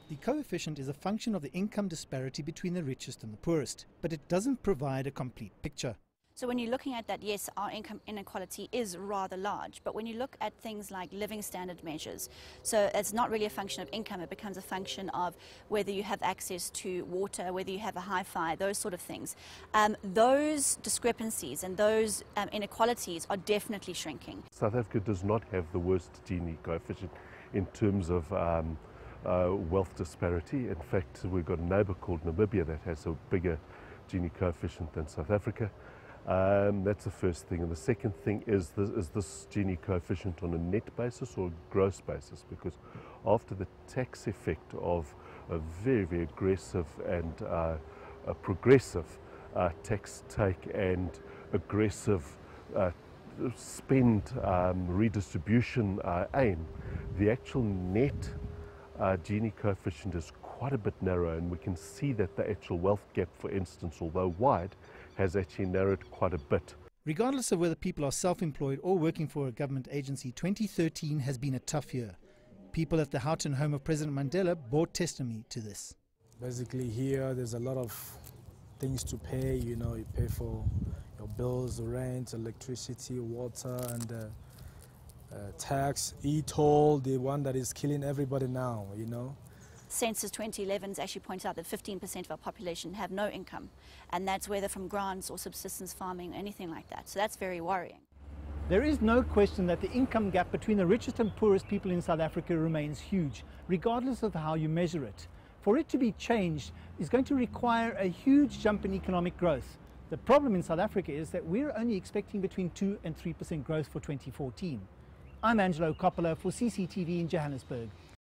The coefficient is a function of the income disparity between the richest and the poorest, but it doesn't provide a complete picture. So when you're looking at that, yes, our income inequality is rather large, but when you look at things like living standard measures, so it's not really a function of income, it becomes a function of whether you have access to water, whether you have a hi-fi, those sort of things. Those discrepancies and those inequalities are definitely shrinking. South Africa does not have the worst Gini coefficient in terms of wealth disparity. In fact, we've got a neighbour called Namibia that has a bigger Gini coefficient than South Africa. That's the first thing. And the second thing is this Gini coefficient on a net basis or a gross basis? Because after the tax effect of a very, very aggressive and a progressive tax take and aggressive spend redistribution aim, the actual net Gini coefficient is quite a bit narrow, and we can see that the actual wealth gap, for instance, although wide, has actually narrowed quite a bit. Regardless of whether people are self-employed or working for a government agency, 2013 has been a tough year. People at the Houghton home of President Mandela bore testimony to this. Basically here there's a lot of things to pay, you know, you pay for your bills, rent, electricity, water, and tax, e-toll, the one that is killing everybody now, you know. Census 2011 actually points out that 15% of our population have no income, and that's whether from grants or subsistence farming, anything like that. So that's very worrying. There is no question that the income gap between the richest and poorest people in South Africa remains huge, regardless of how you measure it. For it to be changed is going to require a huge jump in economic growth. The problem in South Africa is that we're only expecting between 2 and 3% growth for 2014. I'm Angelo Coppola for CCTV in Johannesburg.